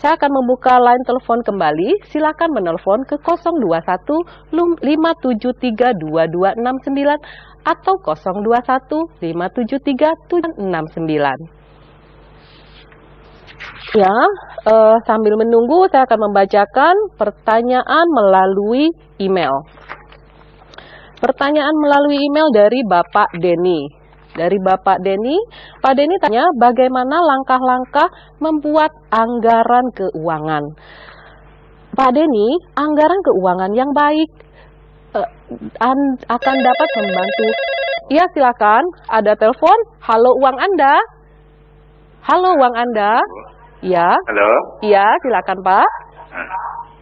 Saya akan membuka line telepon kembali. Silakan menelpon ke 021 573 2269 atau 021 573 769. Ya, sambil menunggu saya akan membacakan pertanyaan melalui email. Pertanyaan melalui email dari Bapak Denny. Dari Bapak Denny, Pak Denny tanya bagaimana langkah-langkah membuat anggaran keuangan. Pak Denny, anggaran keuangan yang baik akan dapat membantu. Iya, silakan. Ada telepon. Halo, uang Anda. Halo, uang Anda. Iya. Halo. Iya, silakan Pak.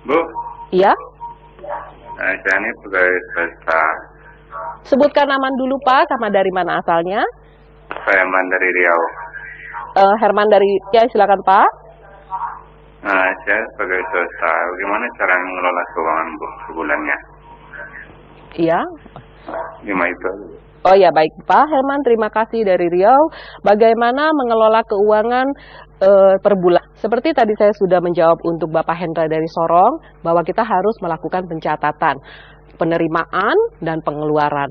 Bu. Iya. Saya ini pegawai swasta. Sebutkan nama dulu Pak, sama dari mana asalnya? Saya Herman dari Riau. Herman dari, ya silakan Pak. Saya sebagai swasta. Bagaimana cara mengelola keuangan Bu sebulannya? Iya. 5 itu. Oh ya, baik Pak Herman, terima kasih dari Riau. Bagaimana mengelola keuangan per bulan? Seperti tadi saya sudah menjawab untuk Bapak Hendra dari Sorong, bahwa kita harus melakukan pencatatan penerimaan dan pengeluaran.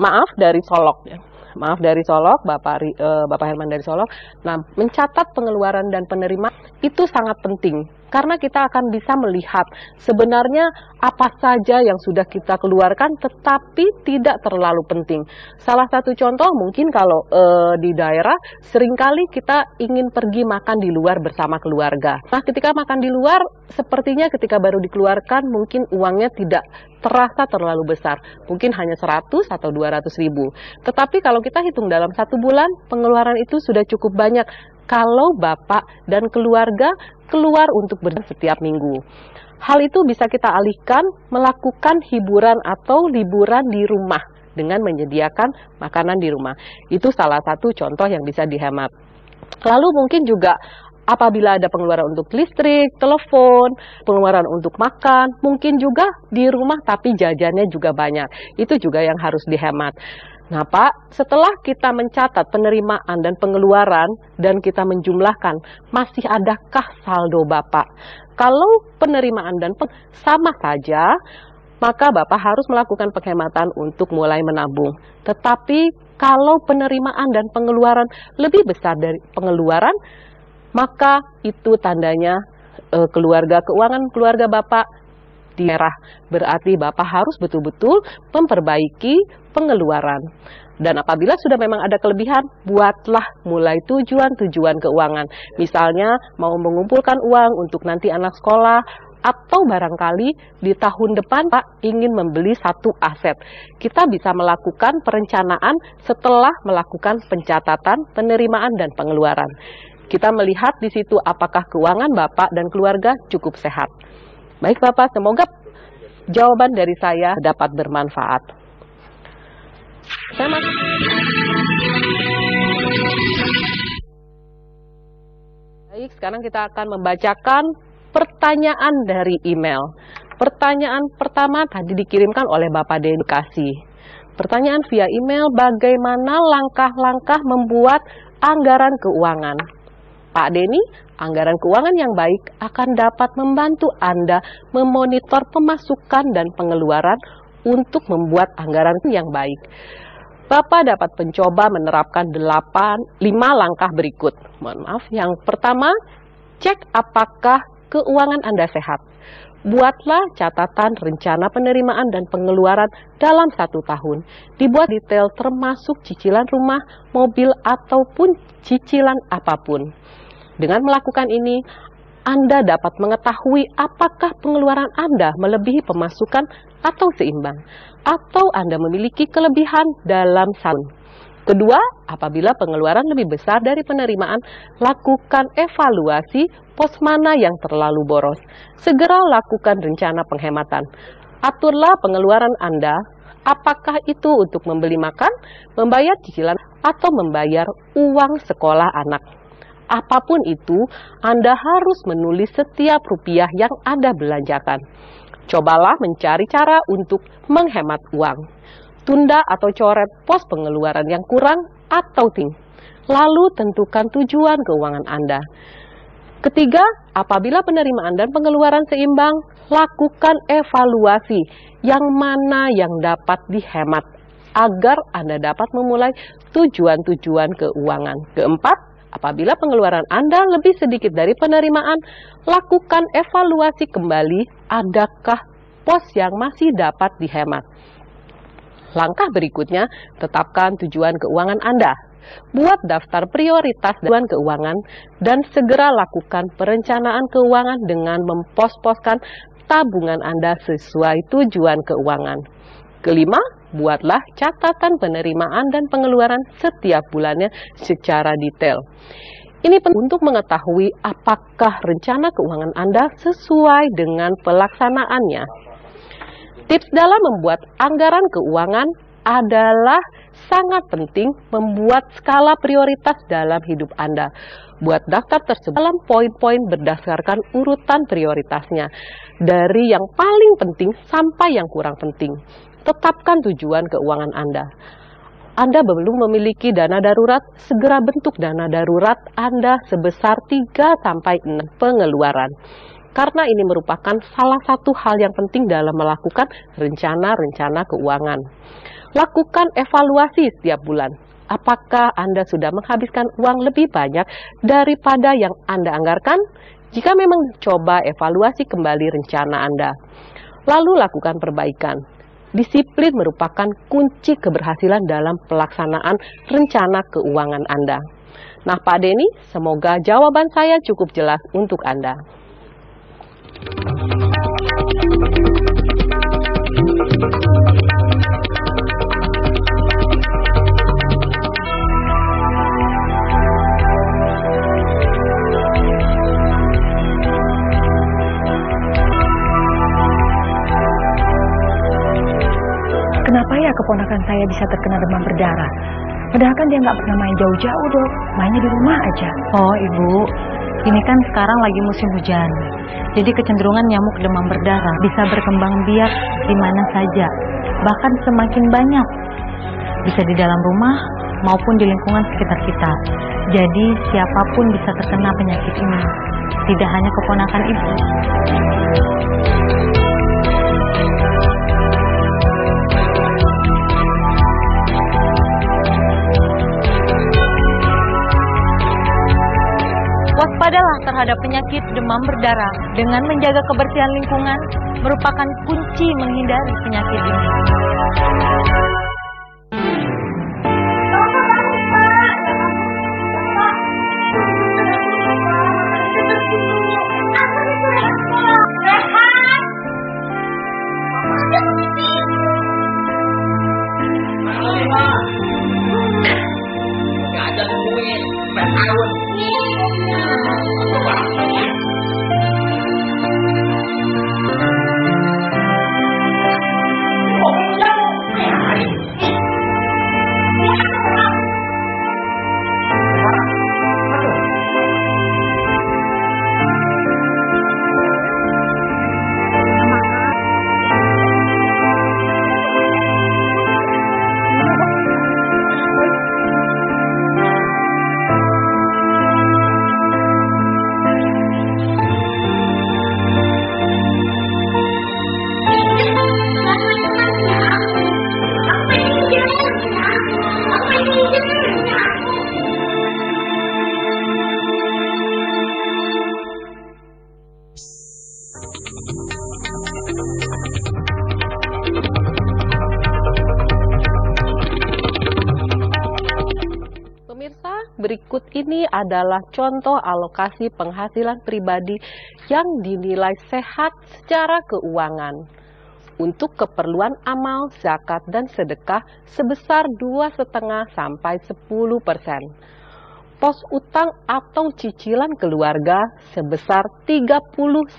Maaf dari Solok ya. Maaf dari Solok, Bapak Herman dari Solok. Nah, mencatat pengeluaran dan penerimaan itu sangat penting. Karena kita akan bisa melihat sebenarnya apa saja yang sudah kita keluarkan tetapi tidak terlalu penting. Salah satu contoh mungkin kalau di daerah seringkali kita ingin pergi makan di luar bersama keluarga. Nah, ketika makan di luar sepertinya ketika baru dikeluarkan mungkin uangnya tidak terasa terlalu besar. Mungkin hanya 100 atau 200 ribu. Tetapi kalau kita hitung dalam 1 bulan pengeluaran itu sudah cukup banyak. Kalau Bapak dan keluarga keluar untuk setiap minggu. Hal itu bisa kita alihkan melakukan hiburan atau liburan di rumah dengan menyediakan makanan di rumah. Itu salah satu contoh yang bisa dihemat. Lalu mungkin juga apabila ada pengeluaran untuk listrik, telepon, pengeluaran untuk makan, mungkin juga di rumah tapi jajannya juga banyak. Itu juga yang harus dihemat. Nah Pak, setelah kita mencatat penerimaan dan pengeluaran dan kita menjumlahkan, masih adakah saldo Bapak? Kalau penerimaan dan sama saja, maka Bapak harus melakukan penghematan untuk mulai menabung. Tetapi kalau penerimaan dan pengeluaran lebih besar dari pengeluaran, maka itu tandanya keluarga keuangan keluarga Bapak di merah. Berarti Bapak harus betul-betul memperbaiki pengeluaran. Dan apabila sudah memang ada kelebihan, buatlah mulai tujuan-tujuan keuangan. Misalnya mau mengumpulkan uang untuk nanti anak sekolah, atau barangkali di tahun depan Pak ingin membeli satu aset. Kita bisa melakukan perencanaan setelah melakukan pencatatan penerimaan dan pengeluaran. Kita melihat di situ apakah keuangan Bapak dan keluarga cukup sehat. Baik Bapak, semoga jawaban dari saya dapat bermanfaat. Baik, sekarang kita akan membacakan pertanyaan dari email. Pertanyaan pertama tadi dikirimkan oleh Bapak Dedukasi. Pertanyaan via email, bagaimana langkah-langkah membuat anggaran keuangan? Pak Denny, anggaran keuangan yang baik akan dapat membantu Anda memonitor pemasukan dan pengeluaran untuk membuat anggaran yang baik. Bapak dapat mencoba menerapkan 5 langkah berikut. Mohon maaf, yang pertama, cek apakah keuangan Anda sehat. Buatlah catatan rencana penerimaan dan pengeluaran dalam 1 tahun. Dibuat detail termasuk cicilan rumah, mobil, ataupun cicilan apapun. Dengan melakukan ini, Anda dapat mengetahui apakah pengeluaran Anda melebihi pemasukan atau seimbang, atau Anda memiliki kelebihan dalam tahun. Kedua, apabila pengeluaran lebih besar dari penerimaan, lakukan evaluasi pos mana yang terlalu boros. Segera lakukan rencana penghematan. Aturlah pengeluaran Anda, apakah itu untuk membeli makan, membayar cicilan, atau membayar uang sekolah anak. Apapun itu, Anda harus menulis setiap rupiah yang Anda belanjakan. Cobalah mencari cara untuk menghemat uang. Tunda atau coret pos pengeluaran yang kurang atau ting. Lalu tentukan tujuan keuangan Anda. Ketiga, apabila penerimaan dan pengeluaran seimbang, lakukan evaluasi yang mana yang dapat dihemat agar Anda dapat memulai tujuan-tujuan keuangan. Keempat, apabila pengeluaran Anda lebih sedikit dari penerimaan, lakukan evaluasi kembali adakah pos yang masih dapat dihemat. Langkah berikutnya, tetapkan tujuan keuangan Anda. Buat daftar prioritas tujuan keuangan dan segera lakukan perencanaan keuangan dengan mempos-poskan tabungan Anda sesuai tujuan keuangan. Kelima, buatlah catatan penerimaan dan pengeluaran setiap bulannya secara detail. Ini penting untuk mengetahui apakah rencana keuangan Anda sesuai dengan pelaksanaannya. Tips dalam membuat anggaran keuangan adalah sangat penting membuat skala prioritas dalam hidup Anda. Buat daftar tersebut dalam poin-poin berdasarkan urutan prioritasnya, dari yang paling penting sampai yang kurang penting. Tetapkan tujuan keuangan Anda. Anda belum memiliki dana darurat, segera bentuk dana darurat Anda sebesar 3-6 pengeluaran. Karena ini merupakan salah satu hal yang penting dalam melakukan rencana-rencana keuangan. Lakukan evaluasi setiap bulan. Apakah Anda sudah menghabiskan uang lebih banyak daripada yang Anda anggarkan? Jika memang, coba evaluasi kembali rencana Anda. Lalu lakukan perbaikan. Disiplin merupakan kunci keberhasilan dalam pelaksanaan rencana keuangan Anda. Nah, Pak Denny, semoga jawaban saya cukup jelas untuk Anda. Kenapa ya keponakan saya bisa terkena demam berdarah? Padahal kan dia nggak pernah main jauh-jauh, Dok. Mainnya di rumah aja. Oh, Ibu, ini kan sekarang lagi musim hujan. Jadi kecenderungan nyamuk demam berdarah bisa berkembang biak di mana saja, bahkan semakin banyak. Bisa di dalam rumah maupun di lingkungan sekitar kita. Jadi siapapun bisa terkena penyakit ini, tidak hanya keponakan Ibu. Waspadalah terhadap penyakit demam berdarah dengan menjaga kebersihan lingkungan merupakan kunci menghindari penyakit ini. Berikut ini adalah contoh alokasi penghasilan pribadi yang dinilai sehat secara keuangan. Untuk keperluan amal, zakat, dan sedekah sebesar 2,5 sampai 10%. Pos utang atau cicilan keluarga sebesar 30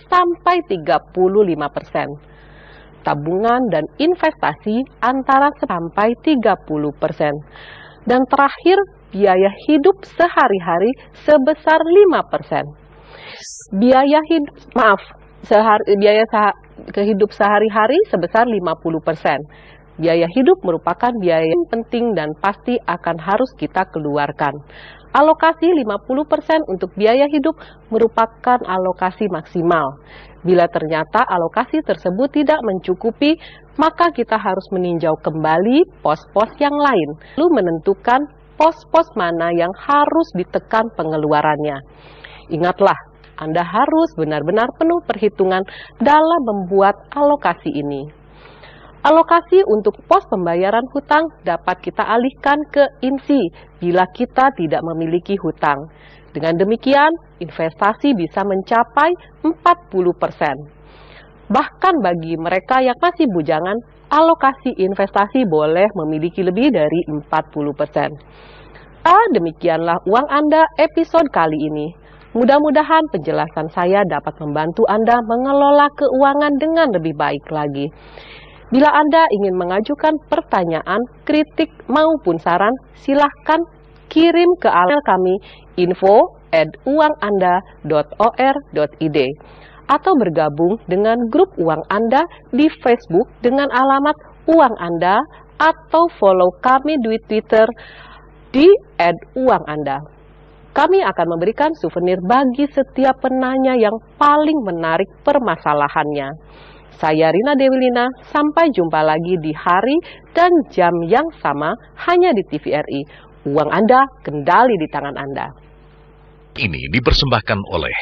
sampai 35%. Tabungan dan investasi antara sampai 30%. Dan terakhir, biaya hidup sehari-hari sebesar 5%. Biaya hidup sehari-hari sebesar 50%. Biaya hidup merupakan biaya yang penting dan pasti akan harus kita keluarkan. Alokasi 50% untuk biaya hidup merupakan alokasi maksimal. Bila ternyata alokasi tersebut tidak mencukupi, maka kita harus meninjau kembali pos-pos yang lain, lalu menentukan pos-pos mana yang harus ditekan pengeluarannya. Ingatlah, Anda harus benar-benar penuh perhitungan dalam membuat alokasi ini. Alokasi untuk pos pembayaran hutang dapat kita alihkan ke INSI bila kita tidak memiliki hutang. Dengan demikian, investasi bisa mencapai 40%. Bahkan bagi mereka yang masih bujangan, alokasi investasi boleh memiliki lebih dari 40%. Demikianlah uang Anda episode kali ini. Mudah-mudahan penjelasan saya dapat membantu Anda mengelola keuangan dengan lebih baik lagi. Bila Anda ingin mengajukan pertanyaan, kritik maupun saran, silahkan kirim ke email kami info@uanganda.or.id atau bergabung dengan grup Uang Anda di Facebook dengan alamat Uang Anda atau follow kami di Twitter di @uanganda. Kami akan memberikan souvenir bagi setiap penanya yang paling menarik permasalahannya. Saya Rina Dewilina, sampai jumpa lagi di hari dan jam yang sama hanya di TVRI. Uang Anda, kendali di tangan Anda. Ini dipersembahkan oleh